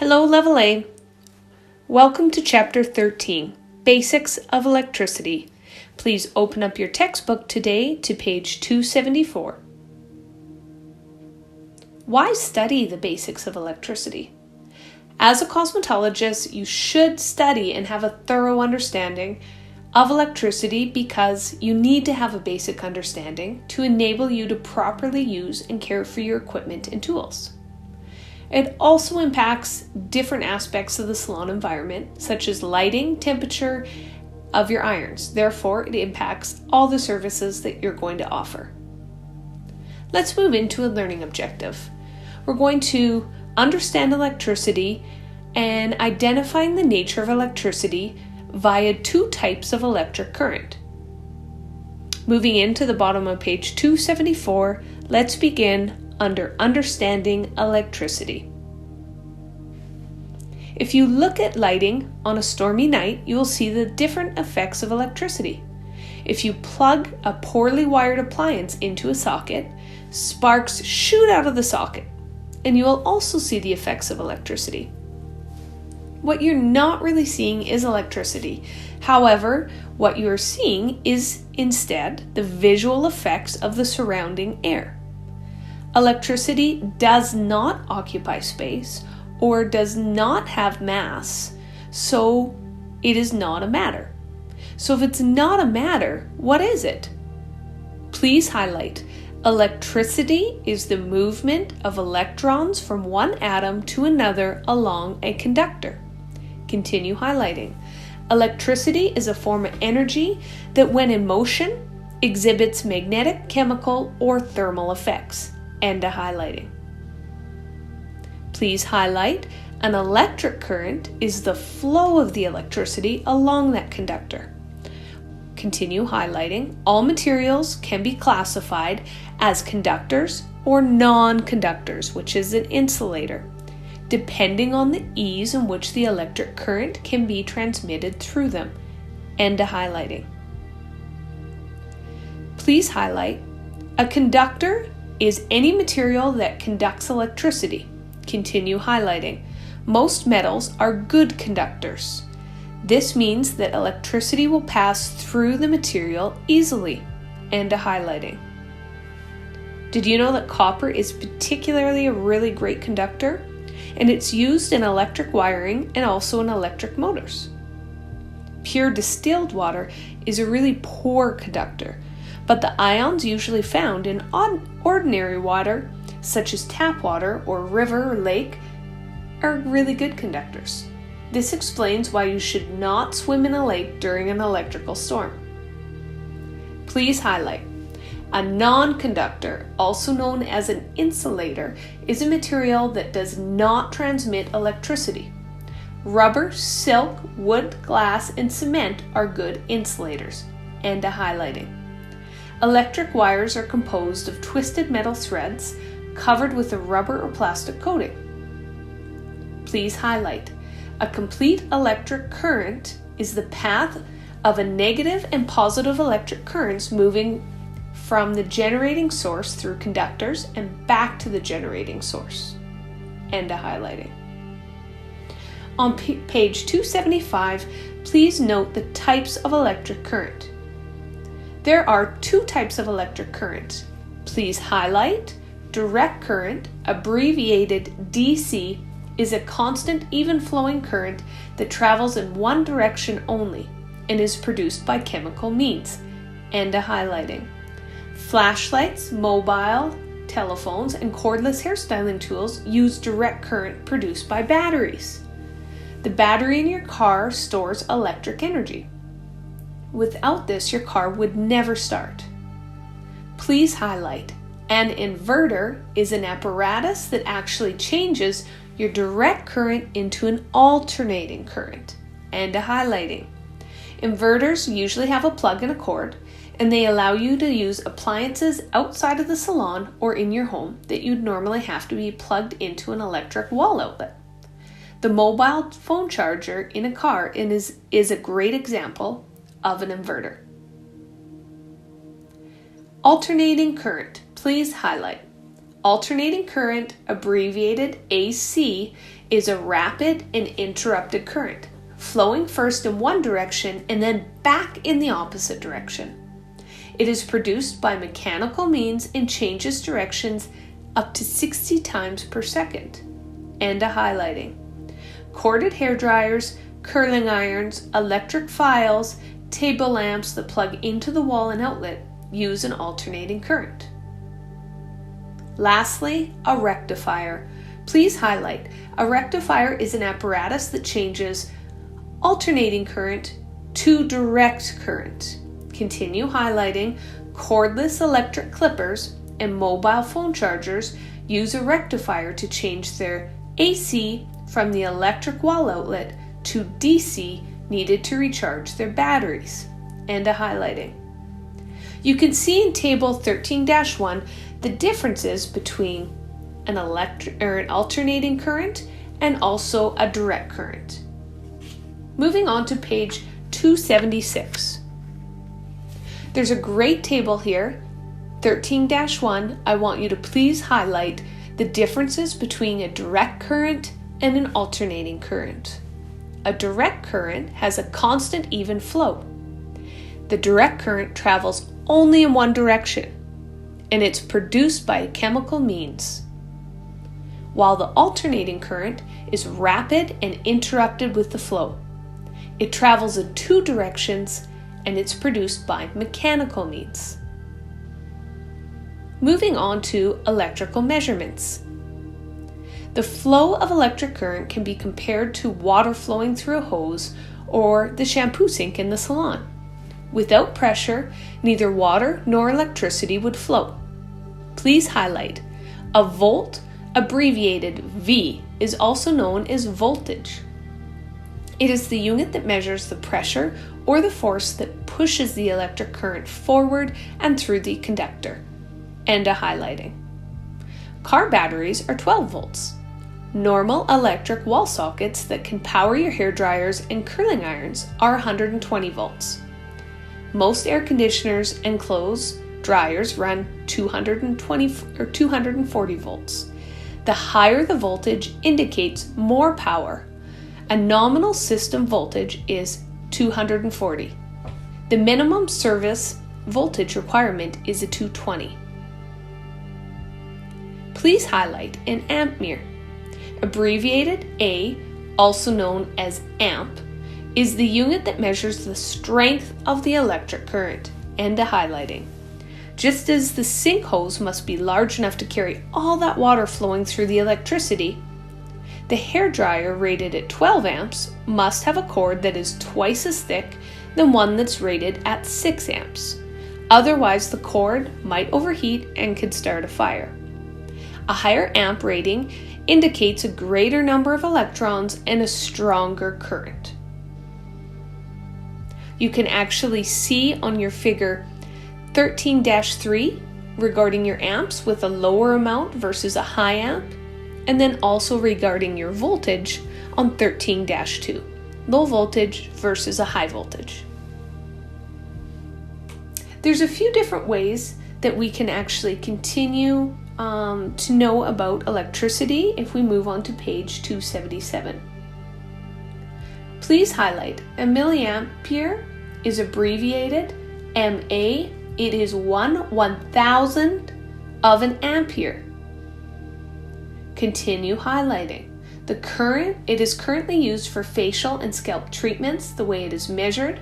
Hello, Level A. Welcome to Chapter 13, Basics of Electricity. Please open up your textbook today to page 274. Why study the basics of electricity? As a cosmetologist, you should study and have a thorough understanding of electricity because you need to have a basic understanding to enable you to properly use and care for your equipment and tools. It also impacts different aspects of the salon environment, such as lighting, temperature of your irons. Therefore, it impacts all the services that you're going to offer. Let's move into a learning objective. We're going to understand electricity and identifying the nature of electricity via two types of electric current. Moving into the bottom of page 274, let's begin under Understanding Electricity. If you look at lighting on a stormy night, you will see the different effects of electricity. If you plug a poorly wired appliance into a socket, sparks shoot out of the socket, and you will also see the effects of electricity. What you're not really seeing is electricity. However, what you are seeing is instead the visual effects of the surrounding air. Electricity does not occupy space or does not have mass, so it is not a matter. So if it's not a matter, what is it? Please highlight. Electricity is the movement of electrons from one atom to another along a conductor. Continue highlighting. Electricity is a form of energy that when in motion exhibits magnetic, chemical, or thermal effects. End of highlighting. Please highlight an electric current is the flow of the electricity along that conductor. Continue highlighting. All materials can be classified as conductors or non-conductors, which is an insulator, depending on the ease in which the electric current can be transmitted through them. End of highlighting. Please highlight. A conductor is any material that conducts electricity. Continue highlighting. Most metals are good conductors. This means that electricity will pass through the material easily. End of highlighting. Did you know that copper is particularly a really great conductor? And it's used in electric wiring and also in electric motors. Pure distilled water is a really poor conductor, but the ions usually found in ordinary water, such as tap water or river or lake, are really good conductors. This explains why you should not swim in a lake during an electrical storm. Please highlight. A non-conductor, also known as an insulator, is a material that does not transmit electricity. Rubber, silk, wood, glass, and cement are good insulators. End of highlighting. Electric wires are composed of twisted metal threads covered with a rubber or plastic coating. Please highlight. A complete electric current is the path of a negative and positive electric currents moving from the generating source through conductors and back to the generating source. End of highlighting. On page 275, please note the types of electric current. There are two types of electric current. Please highlight. Direct current, abbreviated DC, is a constant even flowing current that travels in one direction only and is produced by chemical means. End of highlighting. Flashlights, mobile telephones, and cordless hairstyling tools use direct current produced by batteries. The battery in your car stores electric energy. Without this, your car would never start. Please highlight. An inverter is an apparatus that actually changes your direct current into an alternating current. End of highlighting. Inverters usually have a plug and a cord, and they allow you to use appliances outside of the salon or in your home that you'd normally have to be plugged into an electric wall outlet. The mobile phone charger in a car is a great example of an inverter. Alternating current. Please highlight. Alternating current, abbreviated AC, is a rapid and interrupted current, flowing first in one direction and then back in the opposite direction. It is produced by mechanical means and changes directions up to 60 times per second. And a highlighting. Corded hair dryers, curling irons, electric files, table lamps that plug into the wall and outlet use an alternating current. Lastly, a rectifier. Please highlight. A rectifier is an apparatus that changes alternating current to direct current. Continue highlighting. Cordless electric clippers and mobile phone chargers use a rectifier to change their AC from the electric wall outlet to DC needed to recharge their batteries. And a highlighting. You can see in Table 13-1 the differences between an alternating current and also a direct current. Moving on to page 276. There's a great table here, 13-1. I want you to please highlight the differences between a direct current and an alternating current. A direct current has a constant even flow. The direct current travels only in one direction, and it's produced by chemical means, while the alternating current is rapid and interrupted with the flow. It travels in two directions, and it's produced by mechanical means. Moving on to electrical measurements. The flow of electric current can be compared to water flowing through a hose or the shampoo sink in the salon. Without pressure, neither water nor electricity would flow. Please highlight. A volt, abbreviated V, is also known as voltage. It is the unit that measures the pressure or the force that pushes the electric current forward and through the conductor. And a highlighting. Car batteries are 12 volts. Normal electric wall sockets that can power your hair dryers and curling irons are 120 volts. Most air conditioners and clothes dryers run 220 or 240 volts. The higher the voltage indicates more power. A nominal system voltage is 240. The minimum service voltage requirement is a 220. Please highlight an ampere. Abbreviated A, also known as amp, is the unit that measures the strength of the electric current. And a highlighting. Just as the sink hose must be large enough to carry all that water flowing through the electricity, the hairdryer rated at 12 amps must have a cord that is twice as thick than one that's rated at 6 amps. Otherwise, the cord might overheat and could start a fire. A higher amp rating indicates a greater number of electrons and a stronger current. You can actually see on your figure 13-3 regarding your amps with a lower amount versus a high amp, and then also regarding your voltage on 13-2, low voltage versus a high voltage. There's a few different ways that we can actually continue to know about electricity if we move on to page 277. Please highlight. A milliampere is abbreviated MA. It is 1/1000 of an ampere. Continue highlighting. It is currently used for facial and scalp treatments the way it is measured.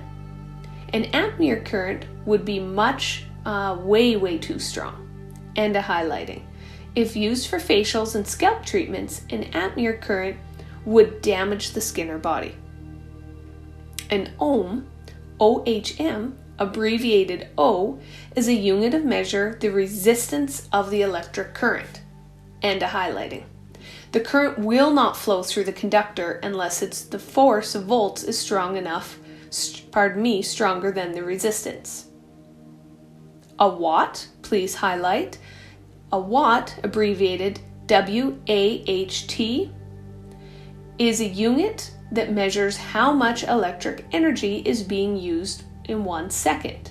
An ampere current would be much, way too strong. And a highlighting. If used for facials and scalp treatments, an ampere current would damage the skin or body. An ohm, OHM, abbreviated O, is a unit of measure the resistance of the electric current. And a highlighting. The current will not flow through the conductor unless the force of volts is stronger than the resistance. A watt, please highlight. A watt, abbreviated WAHT, is a unit that measures how much electric energy is being used in 1 second.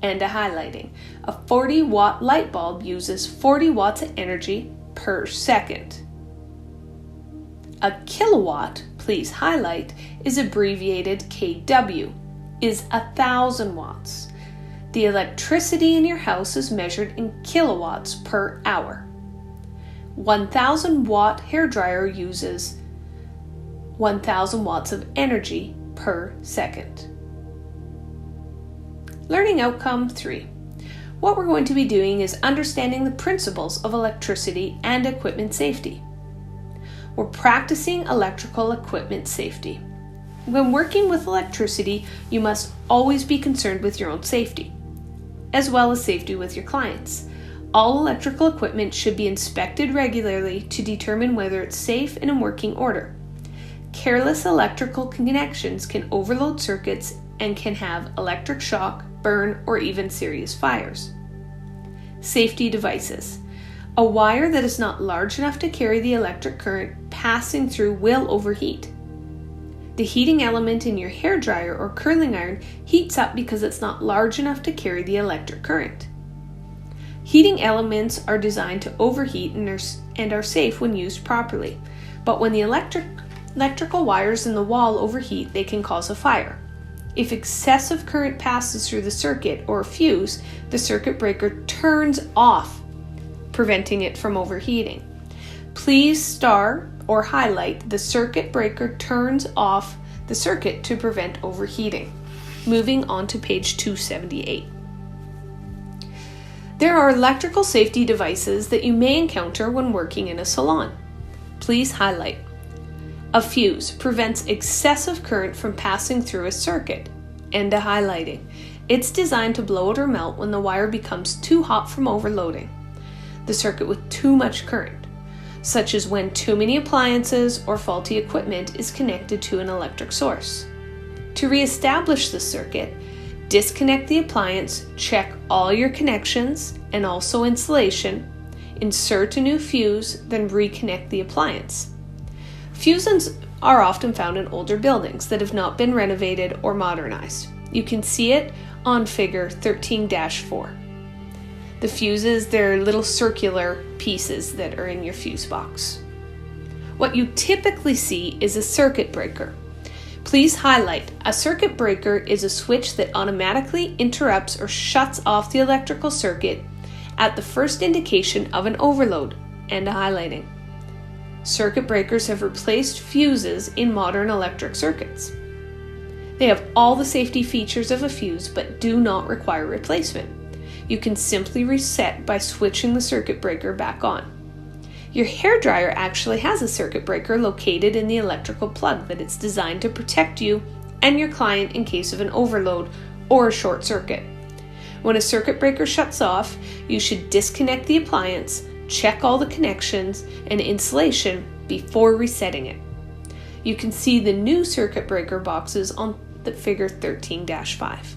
And a highlighting. A 40-watt light bulb uses 40 watts of energy per second. A kilowatt, please highlight, is abbreviated kW, is 1,000 watts. The electricity in your house is measured in kilowatts per hour. 1,000 watt hairdryer uses 1,000 watts of energy per second. Learning outcome 3. What we're going to be doing is understanding the principles of electricity and equipment safety. We're practicing electrical equipment safety. When working with electricity, you must always be concerned with your own safety, as well as safety with your clients. All electrical equipment should be inspected regularly to determine whether it's safe and in working order. Careless electrical connections can overload circuits and can have electric shock, burn, or even serious fires. Safety devices. A wire that is not large enough to carry the electric current passing through will overheat. The heating element in your hairdryer or curling iron heats up because it's not large enough to carry the electric current. Heating elements are designed to overheat and are safe when used properly, but when the electrical wires in the wall overheat, they can cause a fire. If excessive current passes through the circuit or fuse, the circuit breaker turns off, preventing it from overheating. Please star or highlight the circuit breaker turns off the circuit to prevent overheating. Moving on to page 278. There are electrical safety devices that you may encounter when working in a salon. Please highlight. A fuse prevents excessive current from passing through a circuit. End of highlighting. It's designed to blow out or melt when the wire becomes too hot from overloading the circuit with too much current, such as when too many appliances or faulty equipment is connected to an electric source. To re-establish the circuit, disconnect the appliance, check all your connections and also insulation, insert a new fuse, then reconnect the appliance. Fuses are often found in older buildings that have not been renovated or modernized. You can see it on figure 13-4. The fuses, they're little circular pieces that are in your fuse box. What you typically see is a circuit breaker. Please highlight. A circuit breaker is a switch that automatically interrupts or shuts off the electrical circuit at the first indication of an overload. And highlighting. Circuit breakers have replaced fuses in modern electric circuits. They have all the safety features of a fuse but do not require replacement. You can simply reset by switching the circuit breaker back on. Your hairdryer actually has a circuit breaker located in the electrical plug that it's designed to protect you and your client in case of an overload or a short circuit. When a circuit breaker shuts off, you should disconnect the appliance, check all the connections and insulation before resetting it. You can see the new circuit breaker boxes on the figure 13-5.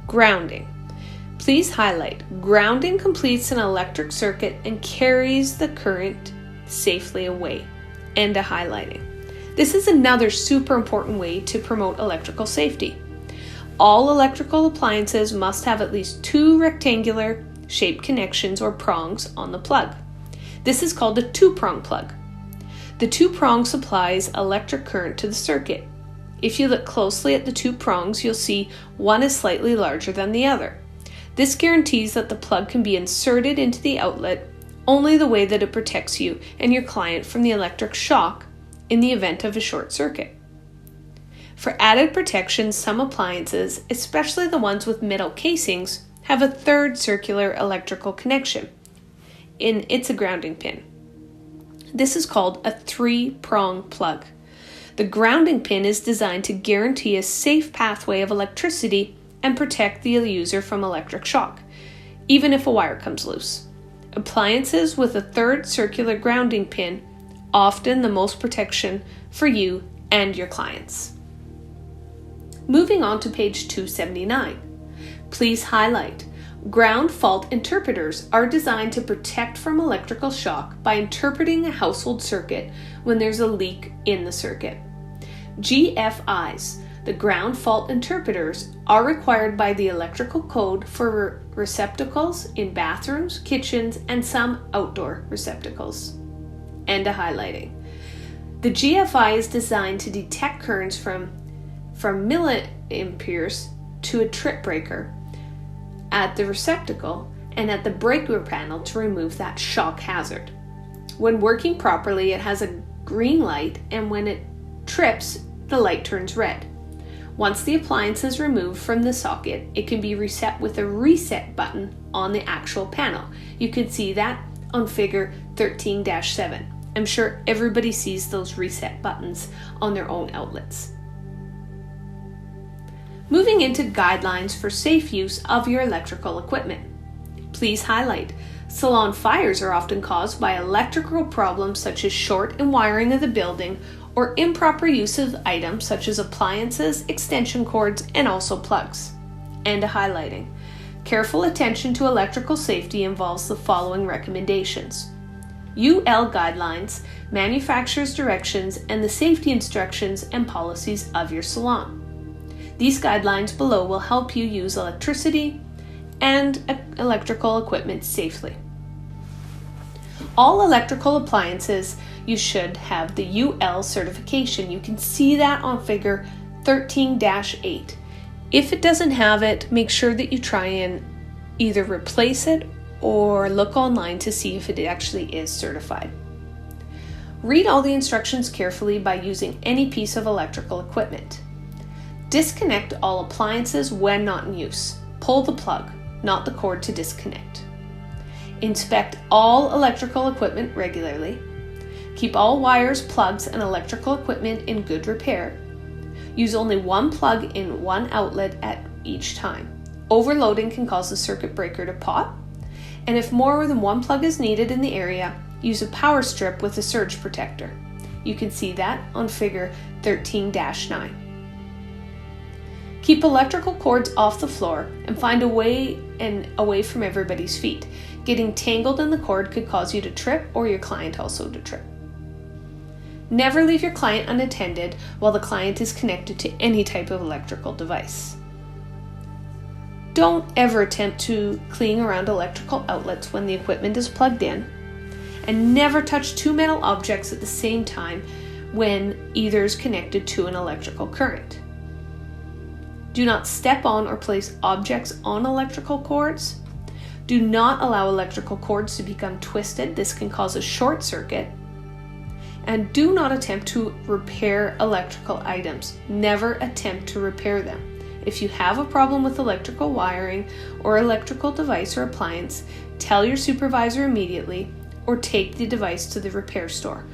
Grounding. Please highlight. Grounding completes an electric circuit and carries the current safely away. End of highlighting. This is another super important way to promote electrical safety. All electrical appliances must have at least 2 rectangular shaped connections or prongs on the plug. This is called a 2-prong plug. The 2-prong supplies electric current to the circuit. If you look closely at the 2 prongs, you'll see one is slightly larger than the other. This guarantees that the plug can be inserted into the outlet only the way that it protects you and your client from the electric shock in the event of a short circuit. For added protection, some appliances, especially the ones with metal casings, have a 3rd circular electrical connection. It's a grounding pin. This is called a 3-prong plug. The grounding pin is designed to guarantee a safe pathway of electricity and protect the user from electric shock, even if a wire comes loose. Appliances with a 3rd circular grounding pin often the most protection for you and your clients. Moving on to page 279. Please highlight. Ground fault interpreters are designed to protect from electrical shock by interpreting a household circuit when there's a leak in the circuit. GFIs, The ground fault interpreters are required by the electrical code for receptacles in bathrooms, kitchens, and some outdoor receptacles. End of highlighting. The GFI is designed to detect currents from milliamperes to a trip breaker at the receptacle and at the breaker panel to remove that shock hazard. When working properly, it has a green light, and when it trips, the light turns red. Once the appliance is removed from the socket, it can be reset with a reset button on the actual panel. You can see that on figure 13-7. I'm sure everybody sees those reset buttons on their own outlets. Moving into guidelines for safe use of your electrical equipment. Please highlight. Salon fires are often caused by electrical problems such as short in wiring of the building or improper use of items such as appliances, extension cords, and also plugs. And a highlighting. Careful attention to electrical safety involves the following recommendations: UL guidelines, manufacturer's directions, and the safety instructions and policies of your salon. These guidelines below will help you use electricity and electrical equipment safely. All electrical appliances, you should have the UL certification. You can see that on figure 13-8. If it doesn't have it, make sure that you try and either replace it or look online to see if it actually is certified. Read all the instructions carefully by using any piece of electrical equipment. Disconnect all appliances when not in use. Pull the plug, not the cord, to disconnect. Inspect all electrical equipment regularly. Keep all wires, plugs, and electrical equipment in good repair. Use only one plug in one outlet at each time. Overloading can cause the circuit breaker to pop. And if more than one plug is needed in the area, use a power strip with a surge protector. You can see that on figure 13-9. Keep electrical cords off the floor and find a way away from everybody's feet. Getting tangled in the cord could cause you to trip or your client also to trip. Never leave your client unattended while the client is connected to any type of electrical device. Don't ever attempt to clean around electrical outlets when the equipment is plugged in, and never touch two metal objects at the same time when either is connected to an electrical current. Do not step on or place objects on electrical cords. Do not allow electrical cords to become twisted. This can cause a short circuit. And do not attempt to repair electrical items. Never attempt to repair them. If you have a problem with electrical wiring or electrical device or appliance, tell your supervisor immediately or take the device to the repair store.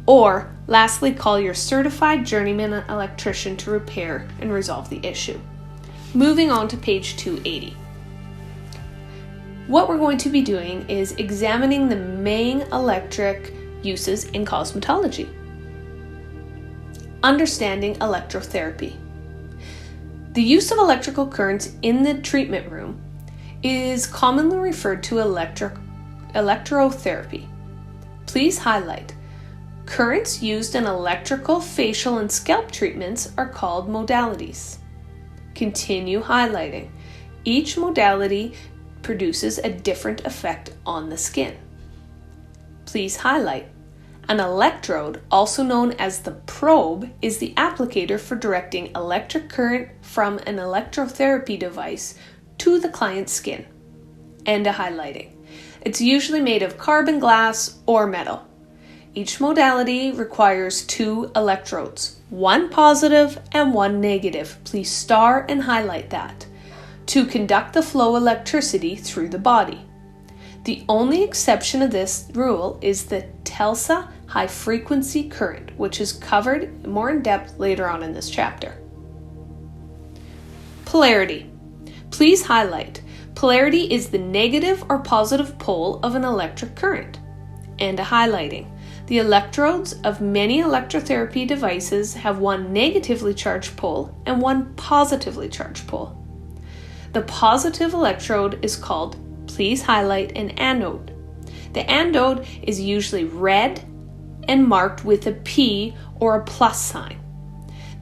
Or, lastly, call your certified journeyman electrician to repair and resolve the issue. Moving on to page 280. What we're going to be doing is examining the main electric uses in cosmetology. Understanding electrotherapy. The use of electrical currents in the treatment room is commonly referred to electrotherapy. Please highlight. Currents used in electrical, facial, and scalp treatments are called modalities. Continue highlighting. Each modality produces a different effect on the skin. Please highlight. An electrode, also known as the probe, is the applicator for directing electric current from an electrotherapy device to the client's skin. And a highlighting. It's usually made of carbon glass or metal. Each modality requires two electrodes, one positive and one negative. Please star and highlight that, to conduct the flow of electricity through the body. The only exception of this rule is the TELSA high-frequency current, which is covered more in depth later on in this chapter. Polarity. Please highlight. Polarity is the negative or positive pole of an electric current. And a highlighting. The electrodes of many electrotherapy devices have one negatively charged pole and one positively charged pole. The positive electrode is called, please highlight, an anode. The anode is usually red and marked with a P or a plus sign.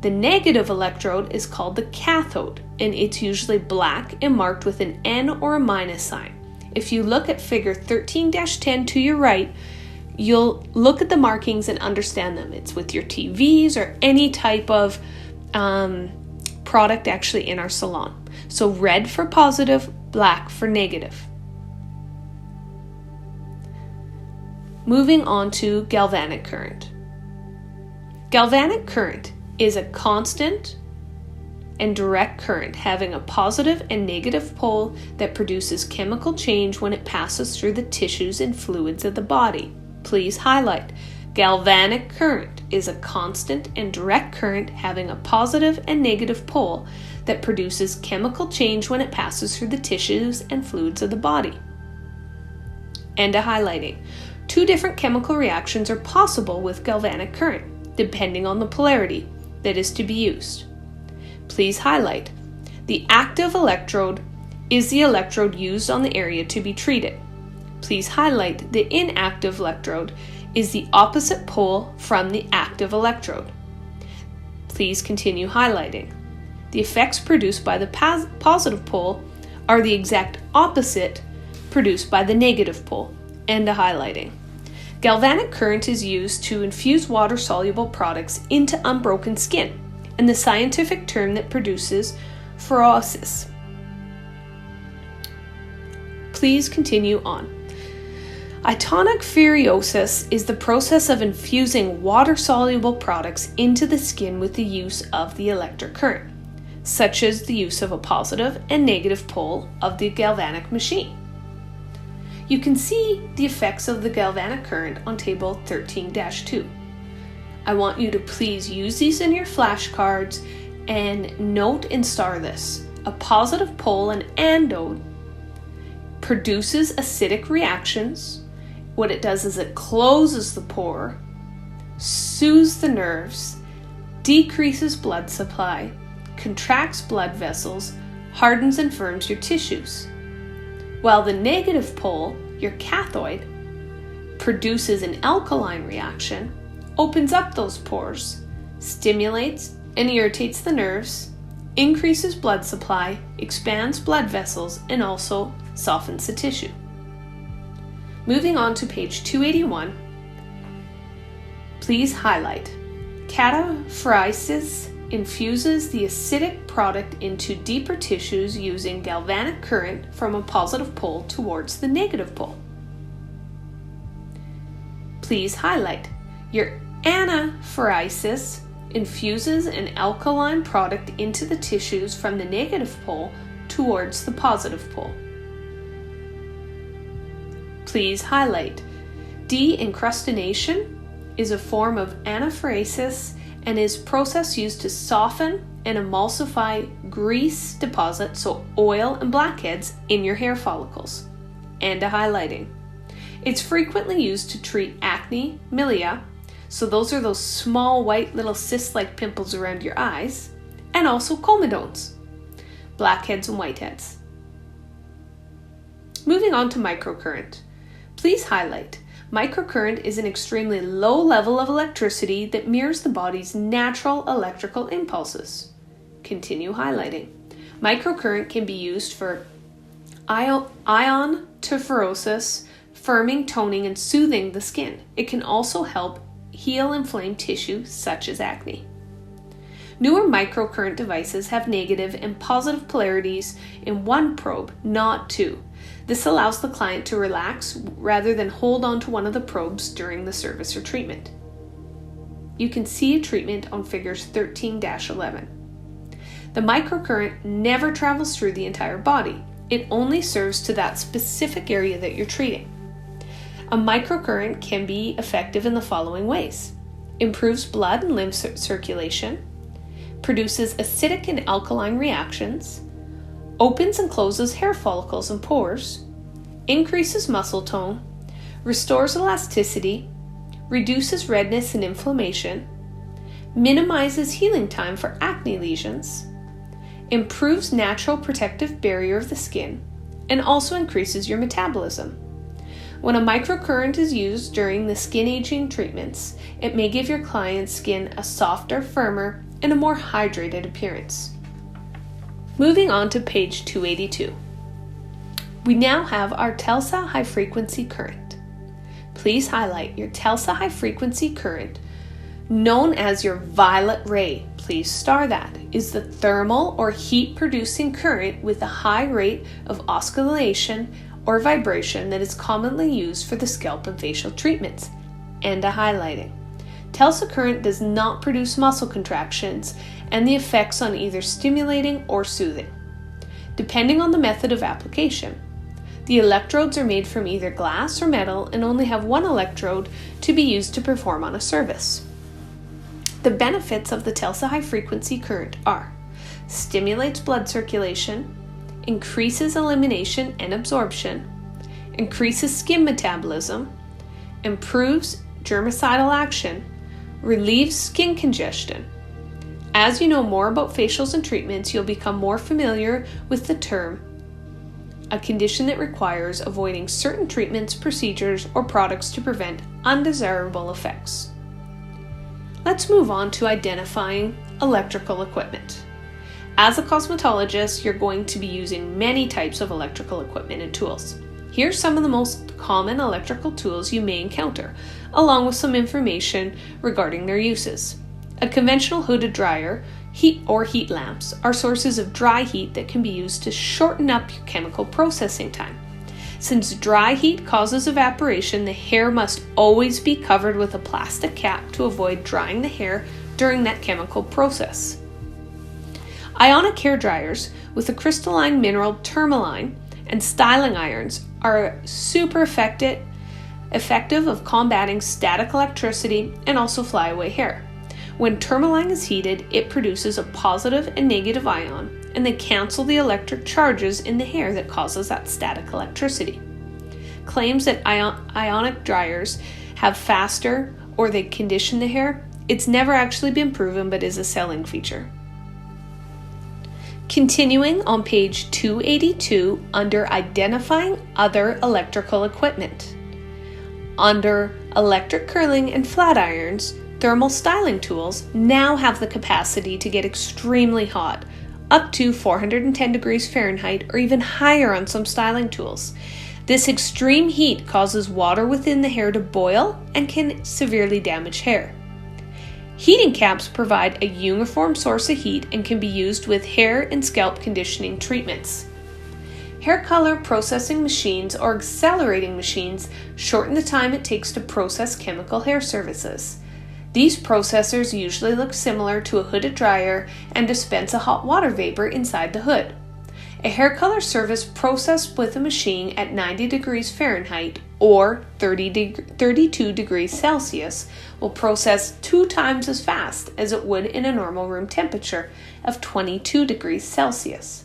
The negative electrode is called the cathode, and it's usually black and marked with an N or a minus sign. If you look at figure 13-10 to your right, you'll look at the markings and understand them. It's with your TVs or any type of product actually in our salon. So red for positive, black for negative. Moving on to galvanic current. Galvanic current is a constant and direct current having a positive and negative pole that produces chemical change when it passes through the tissues and fluids of the body. Please highlight. Galvanic current is a constant and direct current having a positive and negative pole that produces chemical change when it passes through the tissues and fluids of the body. And a highlighting. 2 different chemical reactions are possible with galvanic current, depending on the polarity that is to be used. Please highlight. The active electrode is the electrode used on the area to be treated. Please highlight. The inactive electrode is the opposite pole from the active electrode. Please continue highlighting. The effects produced by the positive pole are the exact opposite produced by the negative pole. And a highlighting. Galvanic current is used to infuse water-soluble products into unbroken skin, and the scientific term that produces phoresis. Please continue on. Itonic phoresis is the process of infusing water-soluble products into the skin with the use of the electric current, such as the use of a positive and negative pole of the galvanic machine. You can see the effects of the galvanic current on table 13-2. I want you to please use these in your flashcards and note and star this. A positive pole, an anode, produces acidic reactions. What it does is it closes the pore, soothes the nerves, decreases blood supply, contracts blood vessels, hardens and firms your tissues. While the negative pole, your cathode, produces an alkaline reaction, opens up those pores, stimulates and irritates the nerves, increases blood supply, expands blood vessels, and also softens the tissue. Moving on to page 281, please highlight. Cataphoresis infuses the acidic product into deeper tissues using galvanic current from a positive pole towards the negative pole. Please highlight. Your anaphoresis infuses an alkaline product into the tissues from the negative pole towards the positive pole. Please highlight. De-encrustination is a form of anaphoresis and is a process used to soften and emulsify grease deposits, so oil and blackheads, in your hair follicles. And a highlighting. It's frequently used to treat acne, milia, so those are those small white little cyst-like pimples around your eyes, and also comedones, blackheads and whiteheads. Moving on to microcurrent. Please highlight. Microcurrent is an extremely low level of electricity that mirrors the body's natural electrical impulses. Continue highlighting. Microcurrent can be used for iontophoresis, firming, toning, and soothing the skin. It can also help heal inflamed tissue such as acne. Newer microcurrent devices have negative and positive polarities in one probe, not 2. This allows the client to relax rather than hold on to one of the probes during the service or treatment. You can see a treatment on figures 13-11. The microcurrent never travels through the entire body. It only serves to that specific area that you're treating. A microcurrent can be effective in the following ways. Improves blood and lymph circulation, produces acidic and alkaline reactions, opens and closes hair follicles and pores, increases muscle tone, restores elasticity, reduces redness and inflammation, minimizes healing time for acne lesions, improves natural protective barrier of the skin, and also increases your metabolism. When a microcurrent is used during the skin aging treatments, it may give your client's skin a softer, firmer, and a more hydrated appearance. Moving on to page 282. We now have our TELSA high frequency current. Please highlight your TELSA high frequency current, known as your violet ray. Please star that, is the thermal or heat producing current with a high rate of oscillation or vibration that is commonly used for the scalp and facial treatments, and a highlighting. TELSA current does not produce muscle contractions and the effects on either stimulating or soothing, depending on the method of application. The electrodes are made from either glass or metal and only have one electrode to be used to perform on a service. The benefits of the TELSA high frequency current are: stimulates blood circulation, increases elimination and absorption, increases skin metabolism, improves germicidal action, relieves skin congestion. As you know more about facials and treatments, you'll become more familiar with the term, a condition that requires avoiding certain treatments, procedures, or products to prevent undesirable effects. Let's move on to identifying electrical equipment. As a cosmetologist, you're going to be using many types of electrical equipment and tools. Here's some of the most common electrical tools you may encounter, along with some information regarding their uses. A conventional hooded dryer, heat lamps are sources of dry heat that can be used to shorten up your chemical processing time. Since dry heat causes evaporation, the hair must always be covered with a plastic cap to avoid drying the hair during that chemical process. Ionic hair dryers with a crystalline mineral tourmaline and styling irons are super effective of combating static electricity and also flyaway hair. When tourmaline is heated, it produces a positive and negative ion, and they cancel the electric charges in the hair that causes that static electricity. Claims that ionic dryers have faster or they condition the hair, it's never actually been proven but is a selling feature. Continuing on page 282 under Identifying Other Electrical Equipment. Under Electric Curling and Flat Irons, thermal styling tools now have the capacity to get extremely hot, up to 410 degrees Fahrenheit or even higher on some styling tools. This extreme heat causes water within the hair to boil and can severely damage hair. Heating caps provide a uniform source of heat and can be used with hair and scalp conditioning treatments. Hair color processing machines or accelerating machines shorten the time it takes to process chemical hair services. These processors usually look similar to a hooded dryer and dispense a hot water vapor inside the hood. A hair color service processed with a machine at 90 degrees Fahrenheit or 32 degrees Celsius will process 2 times as fast as it would in a normal room temperature of 22 degrees Celsius.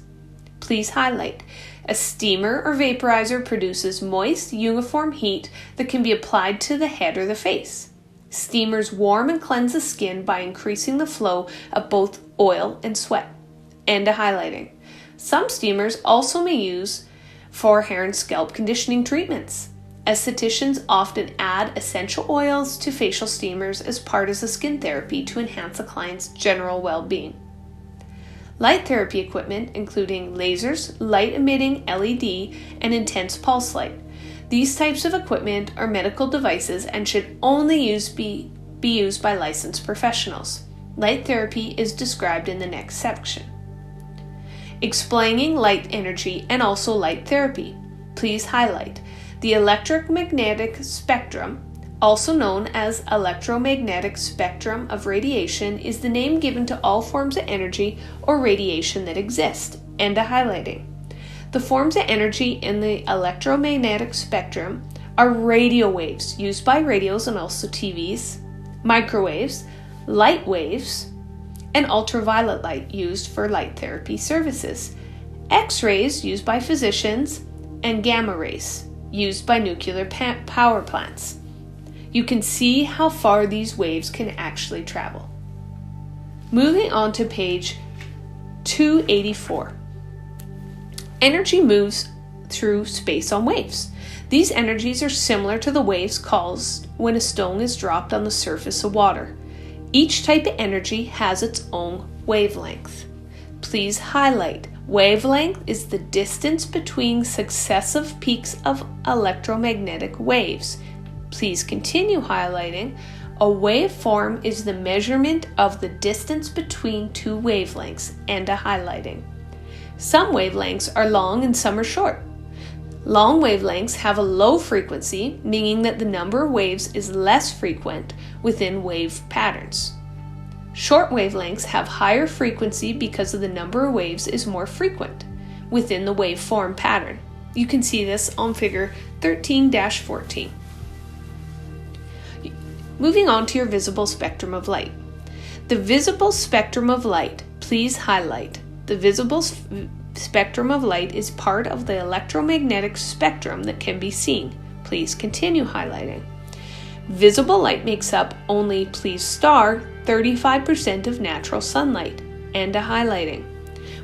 Please highlight, a steamer or vaporizer produces moist, uniform heat that can be applied to the head or the face. Steamers warm and cleanse the skin by increasing the flow of both oil and sweat. And a highlighting. Some steamers also may use for hair and scalp conditioning treatments. Estheticians often add essential oils to facial steamers as part of the skin therapy to enhance a client's general well-being. Light therapy equipment, including lasers, light-emitting LED, and intense pulse light. These types of equipment are medical devices and should only be used by licensed professionals. Light therapy is described in the next section. Explaining light energy and also light therapy. Please highlight the electromagnetic spectrum, also known as electromagnetic spectrum of radiation, is the name given to all forms of energy or radiation that exist, and a highlighting. The forms of energy in the electromagnetic spectrum are radio waves used by radios and also TVs, microwaves, light waves, and ultraviolet light used for light therapy services, X-rays used by physicians, and gamma rays used by nuclear power plants. You can see how far these waves can actually travel. Moving on to page 284. Energy moves through space on waves. These energies are similar to the waves caused when a stone is dropped on the surface of water. Each type of energy has its own wavelength. Please highlight. Wavelength is the distance between successive peaks of electromagnetic waves. Please continue highlighting. A waveform is the measurement of the distance between two wavelengths, and a highlighting. Some wavelengths are long and some are short. Long wavelengths have a low frequency, meaning that the number of waves is less frequent within wave patterns. Short wavelengths have higher frequency because of the number of waves is more frequent within the waveform pattern. You can see this on figure 13-14. Moving on to your visible spectrum of light. The visible spectrum of light, please highlight. The visible spectrum of light is part of the electromagnetic spectrum that can be seen. Please continue highlighting. Visible light makes up only, please star, 35% of natural sunlight, and a highlighting.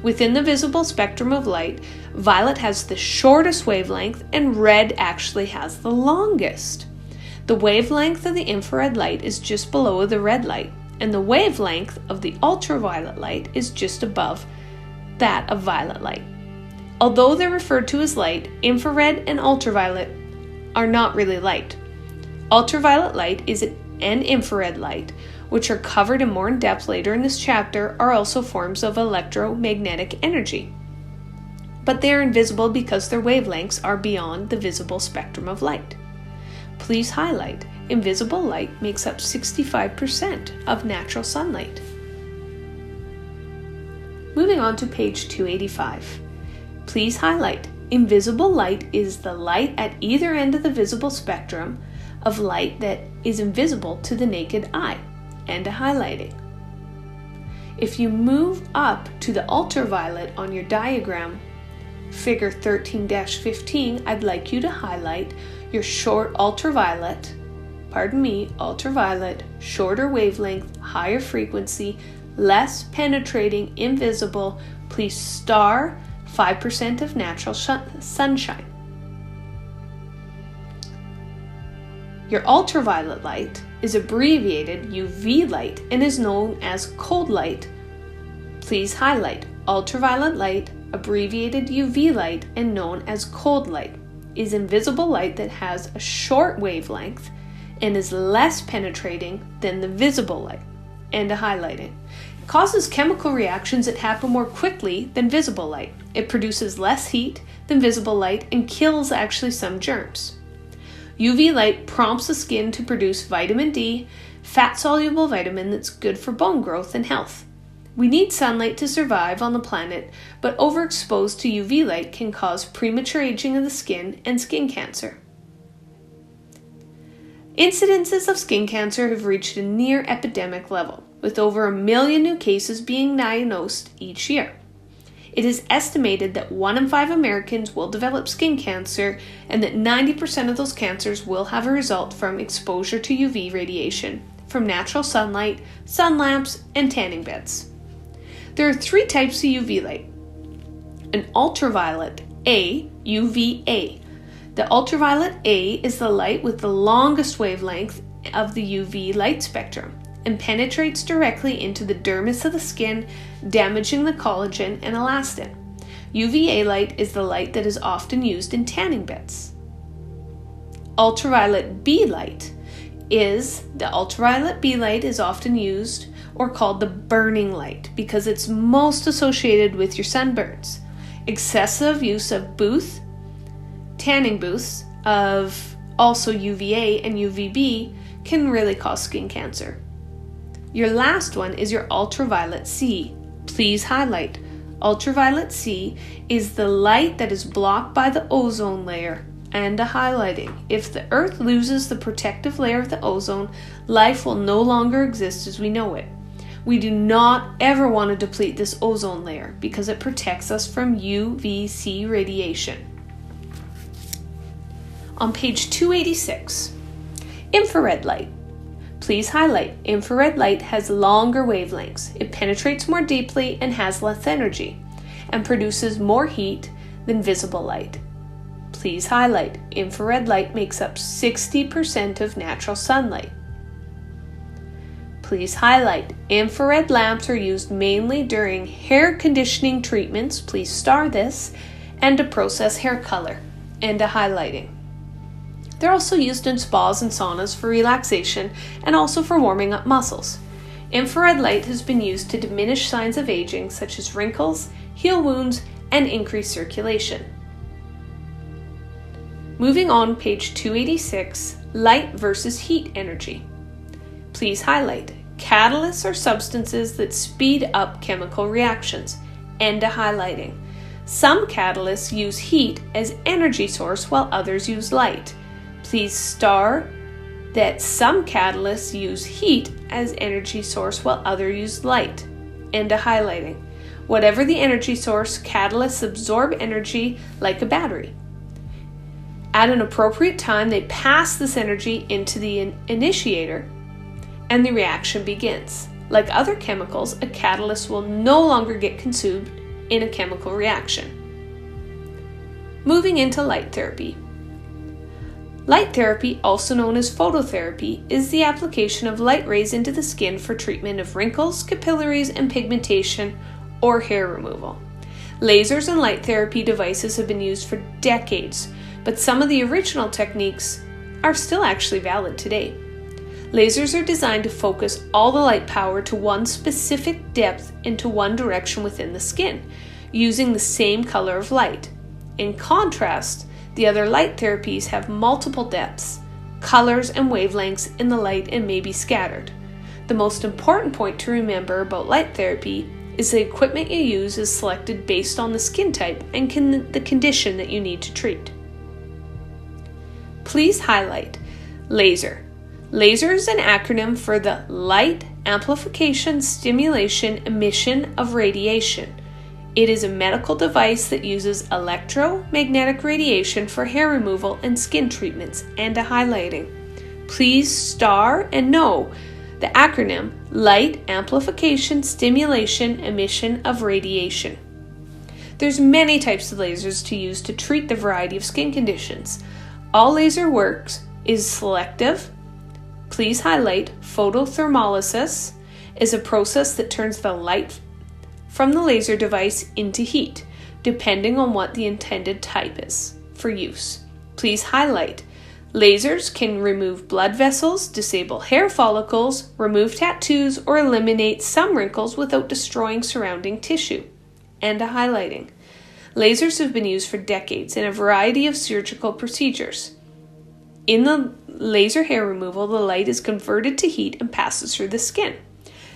Within the visible spectrum of light, violet has the shortest wavelength and red actually has the longest. The wavelength of the infrared light is just below the red light, and the wavelength of the ultraviolet light is just above that of violet light. Although they're referred to as light, infrared and ultraviolet are not really light. Ultraviolet light is an infrared light, which are covered in more in depth later in this chapter, are also forms of electromagnetic energy. But they are invisible because their wavelengths are beyond the visible spectrum of light. Please highlight. Invisible light makes up 65% of natural sunlight. Moving on to page 285. Please highlight. Invisible light is the light at either end of the visible spectrum of light that is invisible to the naked eye, and a highlighting. If you move up to the ultraviolet on your diagram, figure 13-15, I'd like you to highlight your short ultraviolet, shorter wavelength, higher frequency, less penetrating, invisible, please star, 5% of natural sunshine. Your ultraviolet light is abbreviated UV light and is known as cold light. Please highlight. Ultraviolet light, abbreviated UV light and known as cold light, is invisible light that has a short wavelength and is less penetrating than the visible light, and a highlighting. It causes chemical reactions that happen more quickly than visible light. It produces less heat than visible light and kills actually some germs. UV light prompts the skin to produce vitamin D, fat-soluble vitamin that's good for bone growth and health. We need sunlight to survive on the planet, but overexposed to UV light can cause premature aging of the skin and skin cancer. Incidences of skin cancer have reached a near epidemic level, with over 1 million new cases being diagnosed each year. It is estimated that 1 in 5 Americans will develop skin cancer and that 90% of those cancers will have a result from exposure to UV radiation from natural sunlight, sun lamps, and tanning beds. There are 3 types of UV light. An ultraviolet A, UVA. The ultraviolet A is the light with the longest wavelength of the UV light spectrum and penetrates directly into the dermis of the skin, damaging the collagen and elastin. UVA light is the light that is often used in tanning beds. Ultraviolet B light is often used or called the burning light because it's most associated with your sunburns. Excessive use of tanning booths of also UVA and UVB can really cause skin cancer. Your last one is your ultraviolet C. Please highlight. Ultraviolet C is the light that is blocked by the ozone layer, and a highlighting. If the Earth loses the protective layer of the ozone, life will no longer exist as we know it. We do not ever want to deplete this ozone layer because it protects us from UVC radiation. On page 286, infrared light. Please highlight. Infrared light has longer wavelengths. It penetrates more deeply and has less energy and produces more heat than visible light. Please highlight. Infrared light makes up 60% of natural sunlight. Please highlight. Infrared lamps are used mainly during hair conditioning treatments, please star this, and to process hair color, and to highlighting. They're also used in spas and saunas for relaxation and also for warming up muscles. Infrared light has been used to diminish signs of aging such as wrinkles, heal wounds, and increase circulation. Moving on, page 286, light versus heat energy. Please highlight. Catalysts are substances that speed up chemical reactions, and to highlighting. Some catalysts use heat as energy source while others use light. Please star that some catalysts use heat as energy source while others use light, and to highlighting. Whatever the energy source, catalysts absorb energy like a battery. At an appropriate time, they pass this energy into the initiator, and the reaction begins. Like other chemicals, a catalyst will no longer get consumed in a chemical reaction. Moving into light therapy. Light therapy, also known as phototherapy, is the application of light rays into the skin for treatment of wrinkles, capillaries, and pigmentation, or hair removal. Lasers and light therapy devices have been used for decades, but some of the original techniques are still actually valid today. Lasers are designed to focus all the light power to one specific depth into one direction within the skin, using the same color of light. In contrast, the other light therapies have multiple depths, colors, and wavelengths in the light and may be scattered. The most important point to remember about light therapy is the equipment you use is selected based on the skin type and the condition that you need to treat. Please highlight. Laser. Laser is an acronym for the Light Amplification Stimulation Emission of Radiation. It is a medical device that uses electromagnetic radiation for hair removal and skin treatments, and to highlighting. Please star and know the acronym Light Amplification Stimulation Emission of Radiation. There's many types of lasers to use to treat the variety of skin conditions. All laser works is selective. Please highlight. Photothermolysis is a process that turns the light from the laser device into heat, depending on what the intended type is for use. Please highlight. Lasers can remove blood vessels, disable hair follicles, remove tattoos, or eliminate some wrinkles without destroying surrounding tissue. And a highlighting. Lasers have been used for decades in a variety of surgical procedures. In the laser hair removal, the light is converted to heat and passes through the skin.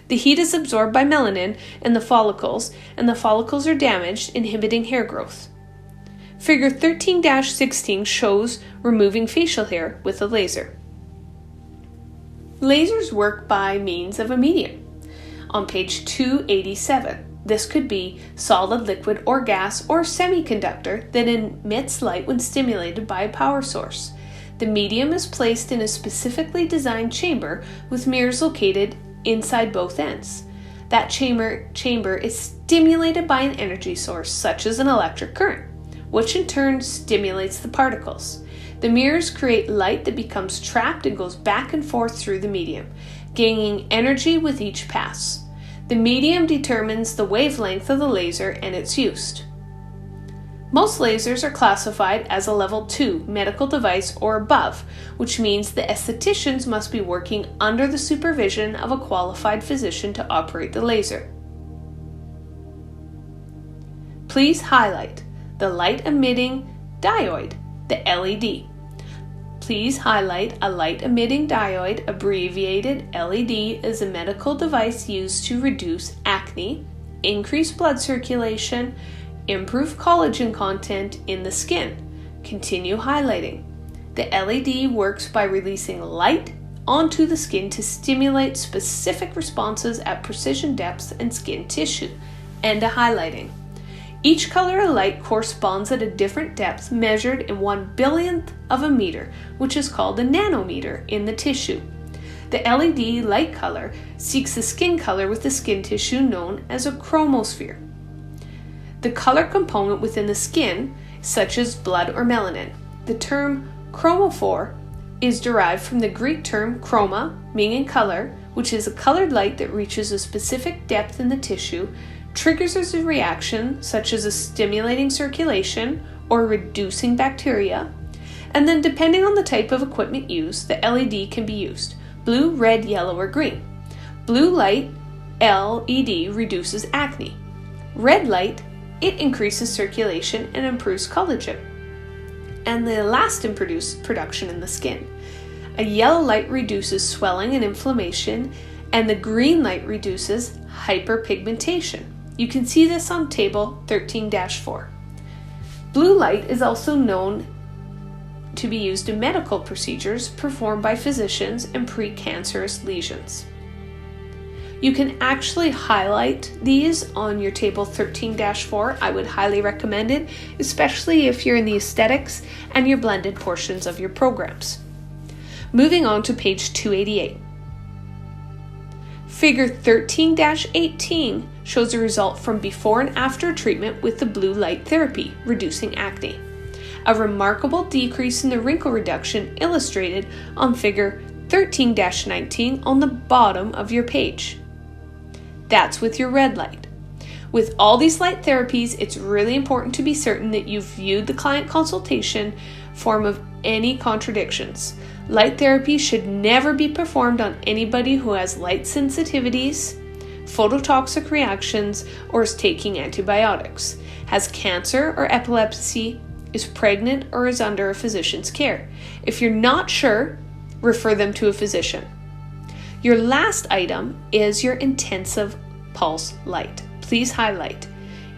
The heat is absorbed by melanin in the follicles, and the follicles are damaged, inhibiting hair growth. Figure 13-16 shows removing facial hair with a laser. Lasers work by means of a medium. On page 287, this could be solid, liquid, or gas, or semiconductor that emits light when stimulated by a power source. The medium is placed in a specifically designed chamber with mirrors located inside both ends. That chamber is stimulated by an energy source, such as an electric current, which in turn stimulates the particles. The mirrors create light that becomes trapped and goes back and forth through the medium, gaining energy with each pass. The medium determines the wavelength of the laser and its use. Most lasers are classified as a level 2 medical device or above, which means the estheticians must be working under the supervision of a qualified physician to operate the laser. Please highlight the light emitting diode, the LED. Please highlight a light emitting diode, abbreviated LED, is a medical device used to reduce acne, increase blood circulation, improve collagen content in the skin. Continue highlighting. The LED works by releasing light onto the skin to stimulate specific responses at precision depths and skin tissue, and a highlighting. Each color of light corresponds at a different depth measured in 1/1000th of a meter, which is called a nanometer in the tissue. The LED light color seeks the skin color with the skin tissue known as a chromosphere. The color component within the skin, such as blood or melanin. The term chromophore is derived from the Greek term chroma, meaning color, which is a colored light that reaches a specific depth in the tissue, triggers a reaction such as a stimulating circulation or reducing bacteria, and then depending on the type of equipment used, the LED can be used: blue, red, yellow, or green. Blue light, LED, reduces acne. Red light, it increases circulation and improves collagen and the elastin production in the skin. A yellow light reduces swelling and inflammation, and the green light reduces hyperpigmentation. You can see this on table 13-4. Blue light is also known to be used in medical procedures performed by physicians in precancerous lesions. You can actually highlight these on your table 13-4. I would highly recommend it, especially if you're in the aesthetics and your blended portions of your programs. Moving on to page 288. Figure 13-18 shows a result from before and after treatment with the blue light therapy, reducing acne. A remarkable decrease in the wrinkle reduction illustrated on figure 13-19 on the bottom of your page. That's with your red light. With all these light therapies, it's really important to be certain that you've viewed the client consultation form of any contradictions. Light therapy should never be performed on anybody who has light sensitivities, phototoxic reactions, or is taking antibiotics, has cancer or epilepsy, is pregnant, or is under a physician's care. If you're not sure, refer them to a physician. Your last item is your intensive pulse light. Please highlight.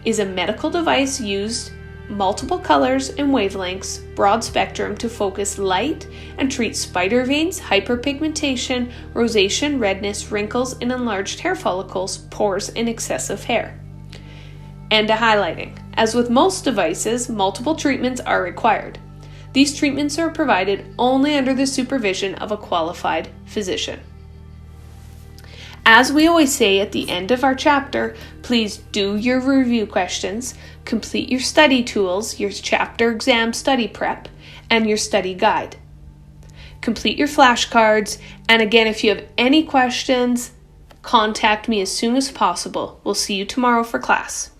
Is a medical device used multiple colors and wavelengths, broad spectrum to focus light and treat spider veins, hyperpigmentation, rosacea, redness, wrinkles, and enlarged hair follicles, pores, and excessive hair. And a highlighting. As with most devices, multiple treatments are required. These treatments are provided only under the supervision of a qualified physician. As we always say at the end of our chapter, please do your review questions, complete your study tools, your chapter exam study prep, and your study guide. Complete your flashcards, and again, if you have any questions, contact me as soon as possible. We'll see you tomorrow for class.